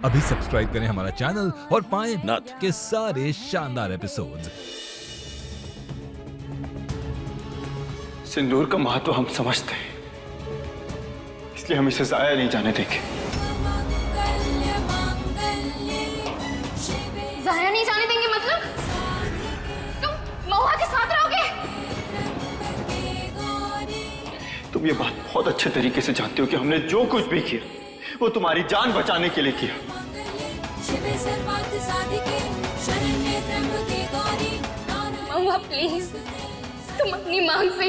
अभी सब्सक्राइब करें हमारा चैनल और पाएं नाथ के सारे शानदार एपिसोड्स। सिंदूर का महत्व हम समझते हैं, इसलिए हम इसे जाया नहीं जाने देंगे। जाया नहीं जाने देंगे मतलब? तुम महुआ के साथ रहोगे? तुम ये बात बहुत अच्छे तरीके से जानते हो कि हमने जो कुछ भी किया वो तुम्हारी जान बचाने के लिए किया। महुआ प्लीज, तुम अपनी मांग से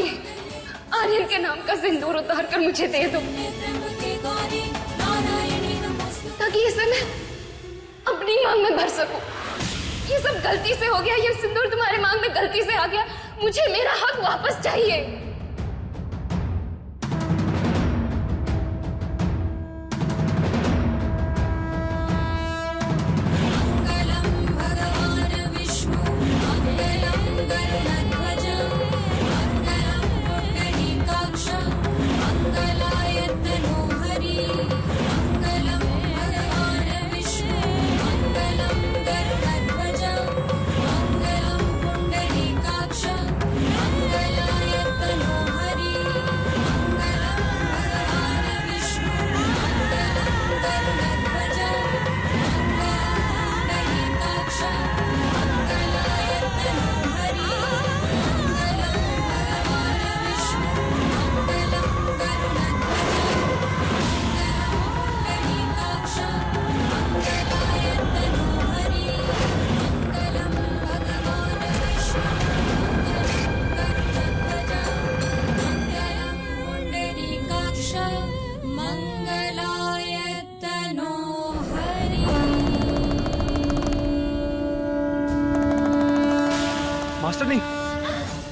आर्यन के नाम का सिंदूर उतार कर मुझे दे दो, ताकि इसे मैं अपनी मांग में भर सकूं। ये सब गलती से हो गया, ये सिंदूर तुम्हारे मांग में गलती से आ गया। मुझे मेरा हक वापस चाहिए।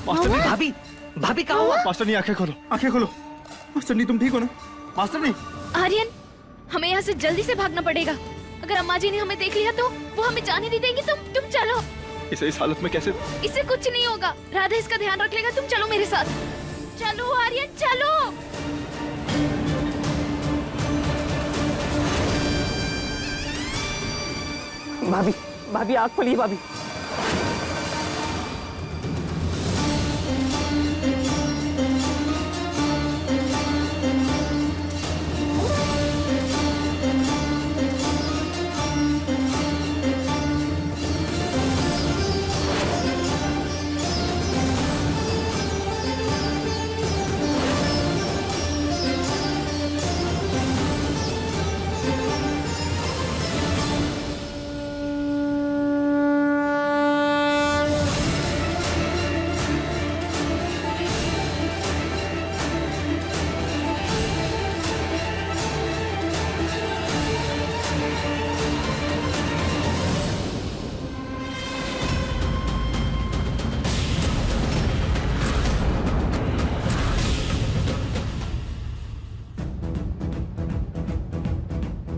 मास्टरनी, भाभी, भाभी कहाँ हुआ? मास्टरनी आंखें खोलो, आंखें खोलो। मास्टरनी तुम ठीक हो ना? मास्टरनी। आर्यन, हमें यहाँ से जल्दी से भागना पड़ेगा। अगर अम्मा जी ने हमें देख लिया तो वो हमें जाने नहीं देंगी। तुम चलो। इसे इस हालत में कैसे? इससे कुछ नहीं होगा, राधा इसका ध्यान रख लेगा। तुम चलो मेरे साथ। चलो आर्यन, चलो। भाभी, भाभी आँख खोलिए भाभी।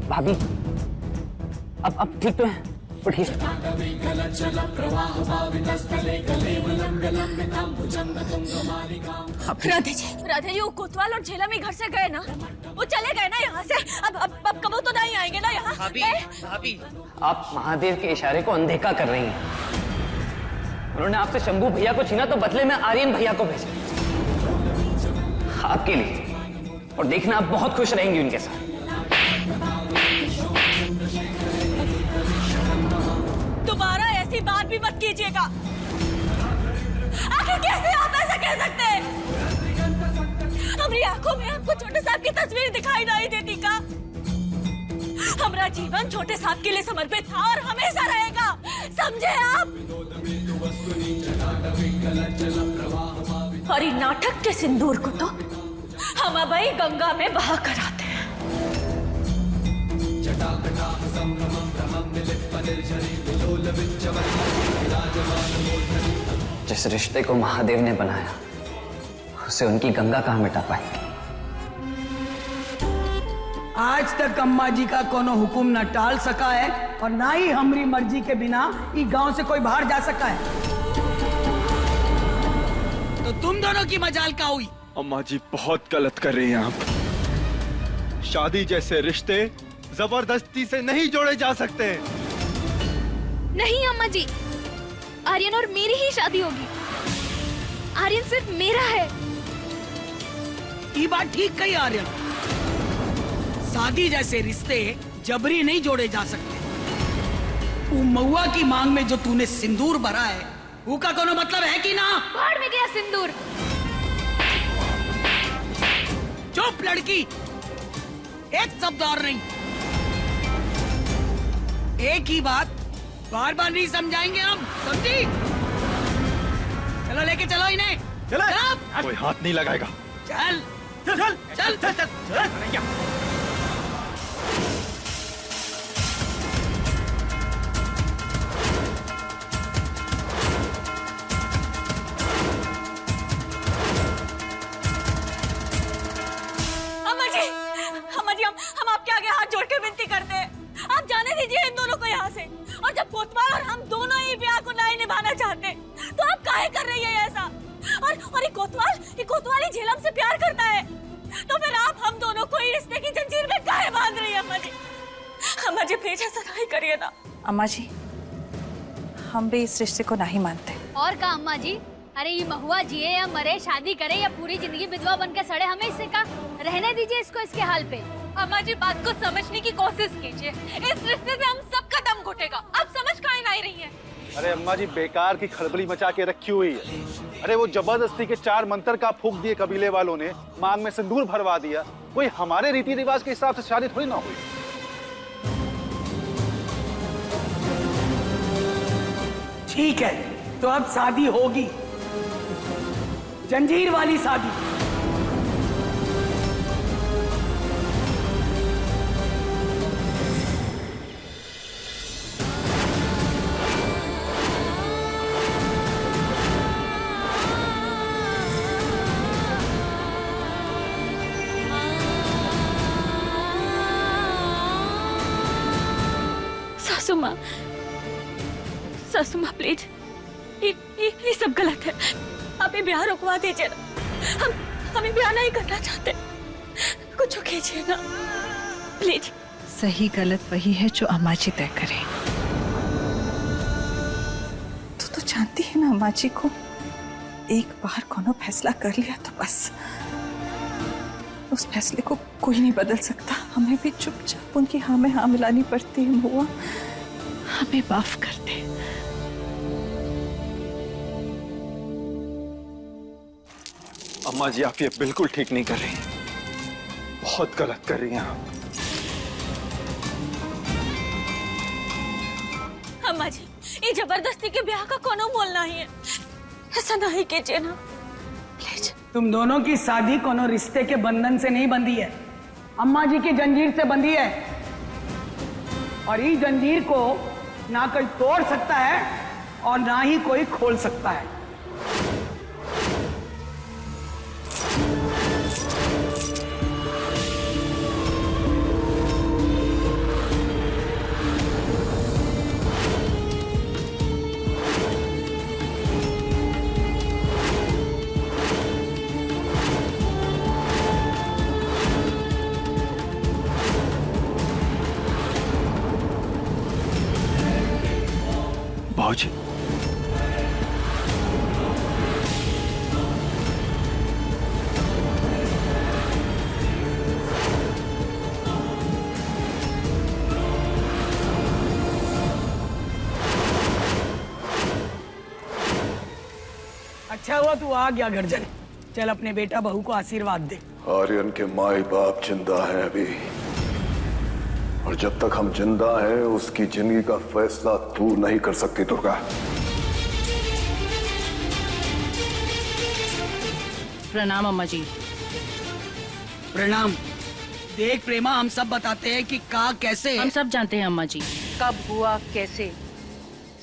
भाभी, अब ठीक तो है? उठिए। राधे जी वो कोतवाल और झेलम ही घर से गए ना? वो चले गए ना यहाँ से? अब कबू तो नहीं आएंगे ना यहाँ? भाभी, आप महादेव के इशारे को अनदेखा कर रही हैं। उन्होंने आपसे शंभू भैया को छीना तो बदले में आर्यन भैया को भेजा आपके लिए, और देखना आप बहुत खुश रहेंगी उनके साथ। दोबारा ऐसी बात भी मत कीजिएगा। आखिर कैसे आप ऐसा कह सकते हैं? हमारी आंखों में आपको छोटे साहब की तस्वीर दिखाई नहीं देती का? हमारा जीवन छोटे साहब के लिए समर्पित था और हमेशा रहेगा, समझे आप? और इन नाटक के सिंदूर को तो हम अब ही गंगा में बहा कर आते हैं। जिस रिश्ते को महादेव ने बनाया उसे उनकी गंगा कहाँ मिटा पाएंगे? आज तक अम्मा जी का कोनो हुकुम न टाल सका है और ना ही हमारी मर्जी के बिना इस गांव से कोई बाहर जा सका है। तो तुम दोनों की मजाल का हुई। अम्मा जी बहुत गलत कर रही हैं आप। शादी जैसे रिश्ते जबरदस्ती से नहीं जोड़े जा सकते। नहीं अम्मा जी, आर्यन और मेरी ही शादी होगी। आर्यन सिर्फ मेरा है। ये बात ठीक कही आर्यन। शादी जैसे रिश्ते जबरी नहीं जोड़े जा सकते। वो महुआ की मांग में जो तूने सिंदूर भरा है, वो का कोनो मतलब है कि ना? बाहर में गया सिंदूर। चुप लड़की, एक शब्द और नहीं। एक ही बात बार बार नहीं समझाएंगे हम, समझी? चलो लेके चलो इन्हें। चलो। कोई हाथ नहीं लगाएगा। चल चल चल चल चल, चल। हम आपके आगे हाथ जोड़ के विनती करते हैं, आप जाने दीजिए इन दोनों को यहाँ से। और जब कोतवाल और हम दोनों ही ब्याह को नहीं निभाना चाहते, तो आप काहे कर रही है ऐसा? और ये कोतवाल ही झेलम से प्यार करता है, तो फिर आप हम दोनों को ही रिश्ते की जंजीर में काहे बांध रही है? अम्मा जी प्लीज ऐसा नहीं करिए ना। अम्मा जी, हम भी इस रिश्ते को नहीं मानते। और का अम्मा जी, अरे ये महुआ जिए या मरे, शादी करे या पूरी जिंदगी विधवा बन के सड़े, हमें इससे का रहने दीजिए इसको इसके हाल पे। अम्मा जी बात को समझने की कोशिश कीजिए, इस रिश्ते से हम सबका दम घुटेगा। आप समझ काहे नहीं रही हैं? अरे अम्मा जी बेकार की खलबली मचा के रखी हुई है। अरे वो जबरदस्ती के 4 मंत्र का फूंक दिए कबीले वालों ने, मांग में सिंदूर भरवा दिया। कोई हमारे रीति रिवाज के हिसाब से शादी थोड़ी ना हुई। ठीक है, तो अब शादी होगी, जंजीर वाली शादी। सासू माँ प्लीज, ये सब गलत है। आप ये ब्याह रुकवा दीजिए ना। हम ये ब्याह नहीं करना चाहते, कुछ कीजिए ना प्लीज। सही गलत वही है जो अम्मा जी तय करें। तू तो जानती है ना अम्मा जी को, एक बार कोनो फैसला कर लिया तो बस उस फैसले को कोई नहीं बदल सकता। हमें भी चुपचाप उनकी हाँ में हाँ मिलानी पड़ती है। महुआ, हमें माफ कर दे। अम्मा जी आप ये बिल्कुल ठीक नहीं कर रही, बहुत गलत कर रही हैं आप। अम्मा जी ये जबरदस्ती के ब्याह का कोनो मोल नहीं है, ऐसा नहीं कीजिए ना प्लीज। तुम दोनों की शादी कोनो रिश्ते के बंधन से नहीं बंधी है, अम्मा जी की जंजीर से बंधी है। और इस जंजीर को ना कोई तोड़ सकता है और ना ही कोई खोल सकता है। बाबूजी, अच्छा हुआ तू आ गया गर्जन। चल अपने बेटा बहू को आशीर्वाद दे। आर्यन के माई बाप जिंदा है अभी, और जब तक हम जिंदा हैं उसकी जिंदगी का फैसला तू नहीं कर सकती दुर्गा। प्रणाम अम्मा जी। प्रणाम। देख प्रेमा, हम सब बताते हैं कि का कैसे। हम सब जानते हैं अम्मा जी, कब हुआ कैसे,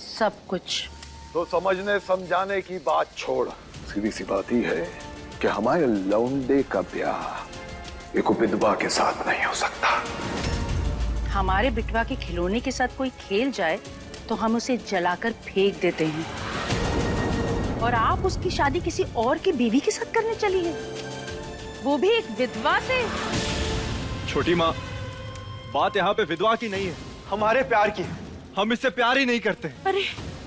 सब कुछ। तो समझने समझाने की बात छोड़, सीधी सी बात ही है कि हमारे लौंडे का ब्याह एक विधवा के साथ नहीं हो सकता। हमारे बिटवा के खिलौने के साथ कोई खेल जाए तो हम उसे जलाकर फेंक देते हैं, और आप उसकी शादी किसी और की बीवी के साथ करने चली है, वो भी एक विधवा से। छोटी माँ, बात यहाँ पे विधवा की नहीं है, हमारे प्यार की। हम इससे प्यार ही नहीं करते। अरे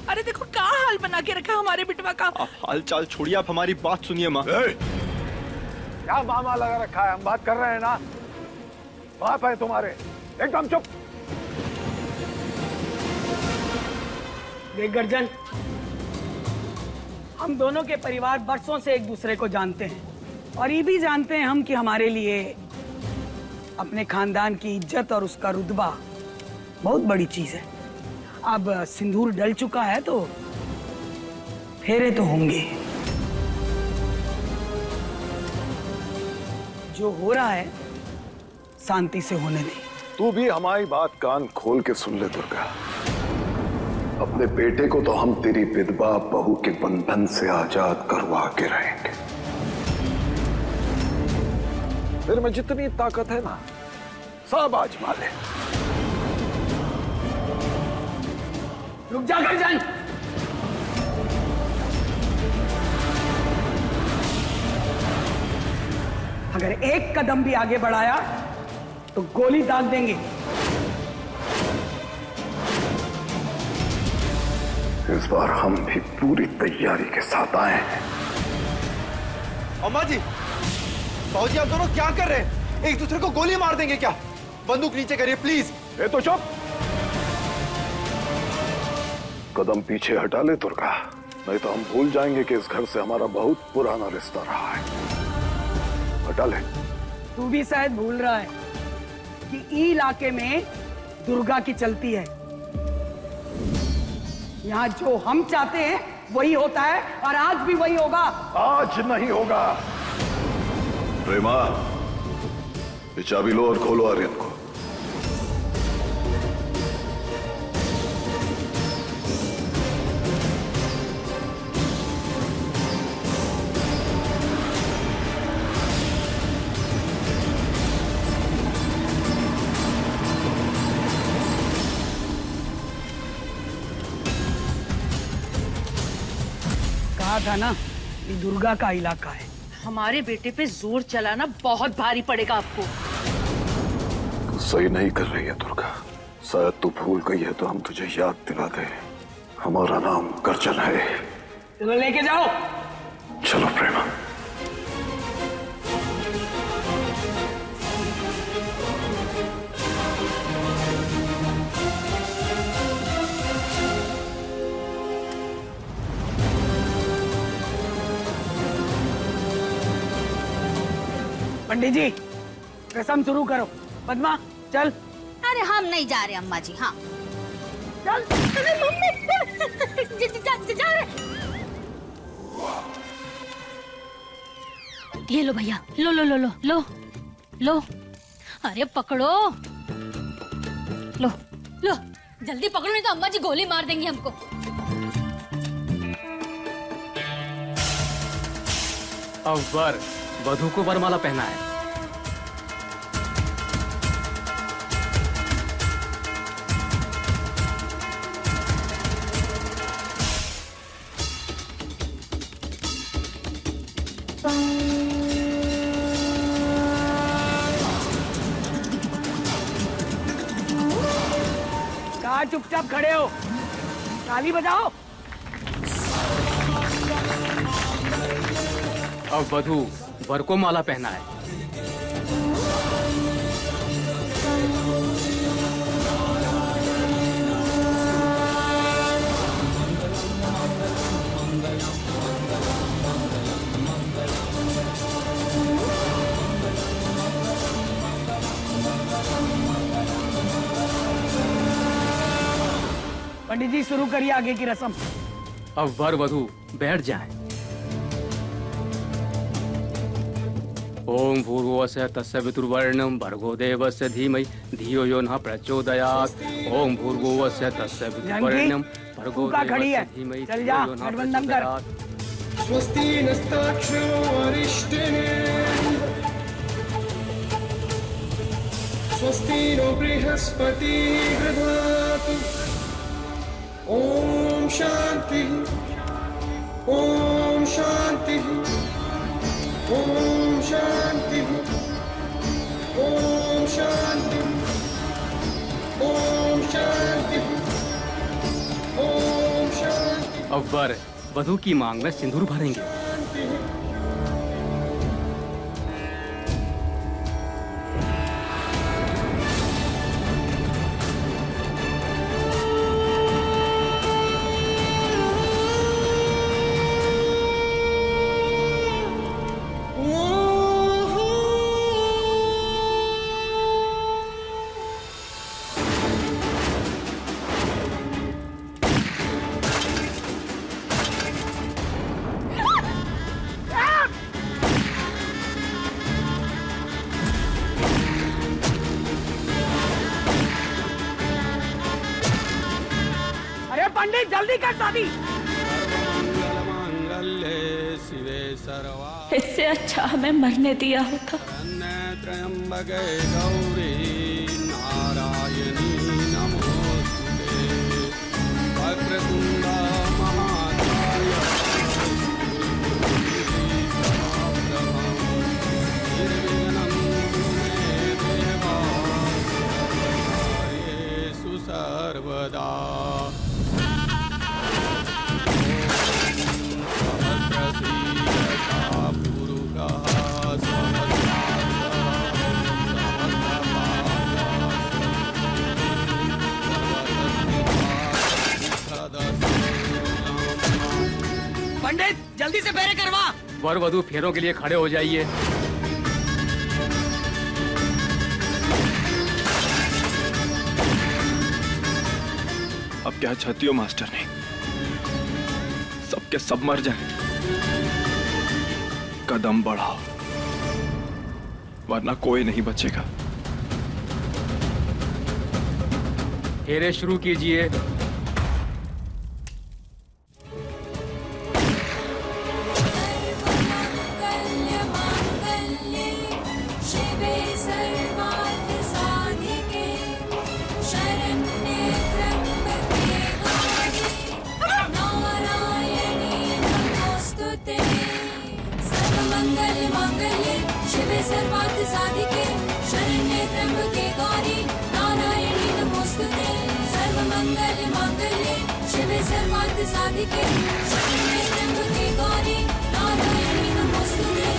अरे देखो क्या हाल बना के रखा हमारे बिटवा का। आप हाल चाल छोड़िए, आप हमारी बात सुनिए माँ। क्या मामा लगा रखा है? हम बात कर रहे हैं ना। बाप है तुम्हारे, एकदम चुप। देख गर्जन, हम दोनों के परिवार बरसों से एक दूसरे को जानते हैं और ये भी जानते हैं हम कि हमारे लिए अपने खानदान की इज्जत और उसका रुतबा बहुत बड़ी चीज है। अब सिंदूर डल चुका है तो फेरे तो होंगे। जो हो रहा है शांति से होने दे। तू भी हमारी बात कान खोल के सुन ले दुर्गा। अपने बेटे को तो हम तेरी विधवा बहू के बंधन से आजाद करवा के रहेंगे। तेरे में जितनी ताकत है ना, सब आजमा ले। रुक जा गर्जन। अगर एक कदम भी आगे बढ़ाया तो गोली दाग देंगे। इस बार हम भी पूरी तैयारी के साथ आए हैं। अम्मा जी, बाबूजी, आप दोनों क्या कर रहे हैं? एक दूसरे को गोली मार देंगे क्या? बंदूक नीचे करिए प्लीज। ये तो चुप। कदम पीछे हटा ले दुर्गा, नहीं तो हम भूल जाएंगे कि इस घर से हमारा बहुत पुराना रिश्ता रहा है। हटा ले। तू भी शायद भूल रहा है कि ई इलाके में दुर्गा की चलती है। यहाँ जो हम चाहते हैं वही होता है और आज भी वही होगा। आज नहीं होगा। प्रेमा, ये चाबी लो और खोलो आर्यन को। कहा था ना, ये दुर्गा का इलाका है। हमारे बेटे पे जोर चलाना बहुत भारी पड़ेगा आपको। तू सही नहीं कर रही है दुर्गा। शायद तू भूल गई है तो हम तुझे याद दिला दे। हमारा नाम गर्जन है। चलो लेके जाओ। चलो प्रेमा। पंडित जी, रस्म शुरू करो। पद्मा चल। अरे हम नहीं जा रहे अम्मा जी। हाँ चल। अरे मम्मी जा रहे। ये लो भैया, लो लो लो लो लो लो। अरे पकड़ो, लो लो जल्दी पकड़ो, नहीं तो अम्मा जी गोली मार देंगी हमको। अब वर वधू को वरमाला पहना है। कहाँ चुपचाप खड़े हो? ताली बजाओ। अब वधू वर को माला पहना है। पंडित जी शुरू करिए आगे की रस्म। अब वर वधू बैठ जाएं। ओम भूर्भुवस्सुः तस्य वितुर्वरेण्यं भर्गो देवस्य धीमहि धियो यो नः प्रचोदयात्। ओम भूर्भुवस्सुः तस्य वितुर्वरेण्यं भर्गो देवस्य धीमहि चल धियो जा, यो नः गठबंधन कर। प्रचोदयात्। स्वस्ति नस्ताक्षो अरिष्टिने स्वस्ति नो बृहस्पतिः दधातु। ओम शांति ओम शांति ओम शांति ओम शांति अब वर वधू की मांग में सिंदूर भरेंगे। पंडित जल्दी कर शादी। इससे अच्छा हमें मरने दिया होता। गौरी नारायणी नमोस्तुते वक्रतुंड महाकाय निर्विघ्नं मे देवा येषु सर्वदा। पंडित जल्दी से फेरे करवा। वर वधू फेरों के लिए खड़े हो जाइए। अब क्या चाहती हो मास्टर ने? सबके सब मर जाएं। कदम बढ़ाओ वरना कोई नहीं बचेगा। फेरे शुरू कीजिए। सर्वार्थ साधिके शरण्ये त्र्यंबके गौरी नारायणी नमोस्तुते। सर्वमंगल मांगल्ये शिवे सर्वार्थ साधिके शरण्ये त्र्यंबके गौरी नारायणी नमोस्तुते।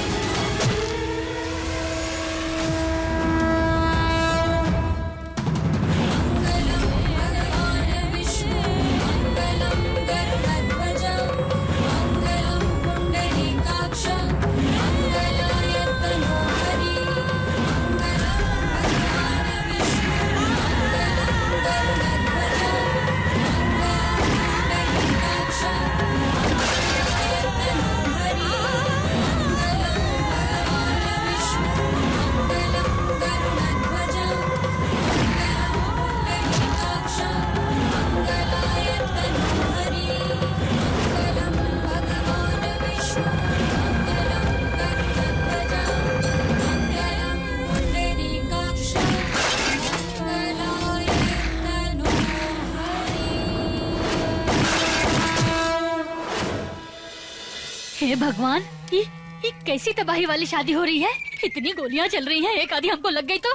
मंगलम भगवान विष्णु मंगलम गरुड़ध्वज मंगलम पुंडरीकाक्ष मंगलाय तनोहरि। हे भगवान, ये कैसी तबाही वाली शादी हो रही है? इतनी गोलियां चल रही हैं, एक आधी हमको लग गई तो।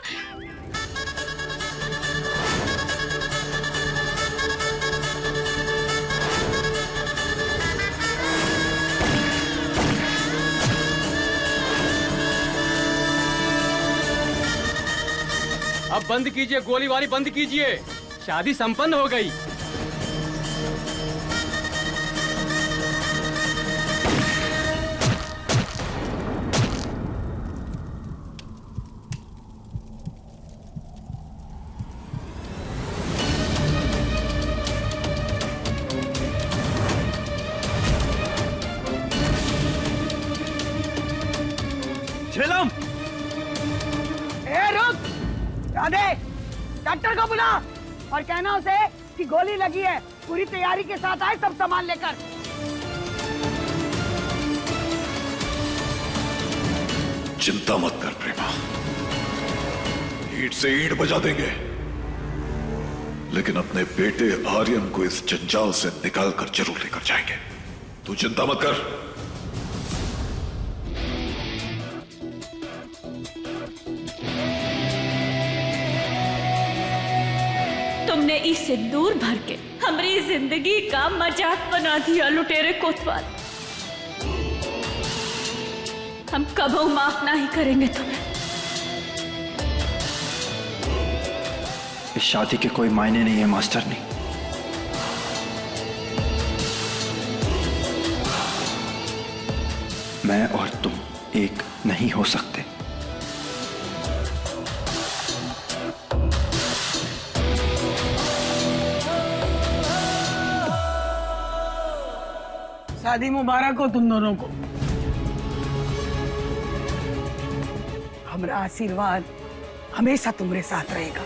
अब बंद कीजिए, गोलीबारी बंद कीजिए। शादी संपन्न हो गई। झेलम, रुक, राधे, डॉक्टर को बुला और कहना उसे कि गोली लगी है। पूरी तैयारी के साथ आए, सब सामान लेकर। चिंता मत कर प्रेमा, ईंट से ईंट बजा देंगे, लेकिन अपने बेटे आर्यन को इस जंजाल से निकाल कर जरूर लेकर जाएंगे। तू चिंता मत कर। तूने ई सिंदूर भर के हमारी जिंदगी का मजाक बना दिया लुटेरे कोतवाल। हम कबो माफ नहीं करेंगे तुम्हें। इस शादी के कोई मायने नहीं है मास्टरनी। मैं और तुम एक नहीं हो सकते। शादी मुबारक हो तुम दोनों को। हमारा आशीर्वाद हमेशा तुम्हारे साथ रहेगा।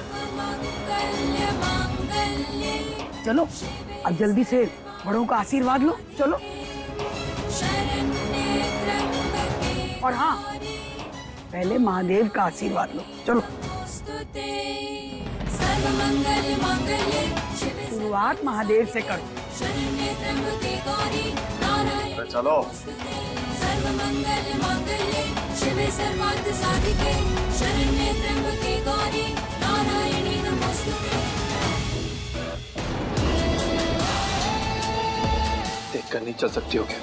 चलो अब जल्दी से बड़ों का आशीर्वाद लो। चलो। और हाँ, पहले महादेव का आशीर्वाद लो। चलो। शुरुआत महादेव से करो। चलो। शिवे सर्वार्थ साधिके शरण्ये त्र्यंबके गौरी नारायणी नमोस्तुते। देखकर नहीं चल सकती हो क्या?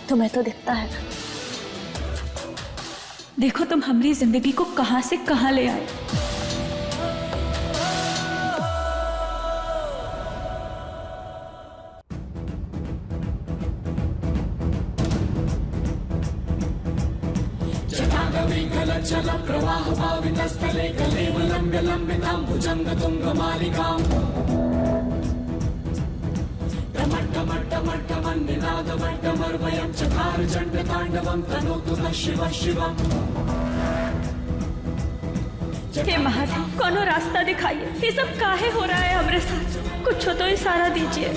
तुम्हें तो दिखता है ना। देखो तुम हमारी जिंदगी को कहां से कहां ले आए। जल प्रवाह भावितस्थले कलेवलम्ब्य लम्बितां भुजंग तुंग मालिकाम् टमट्टमट्टमट्टमन्निनादवट्टमर्वयं चकार चण्डताण्डवं तनोतु नः शिवः शिवम्। हे महादेव, कोनो रास्ता दिखाइए। ये सब काहे हो रहा है हमारे साथ? कुछ तो इशारा दीजिए।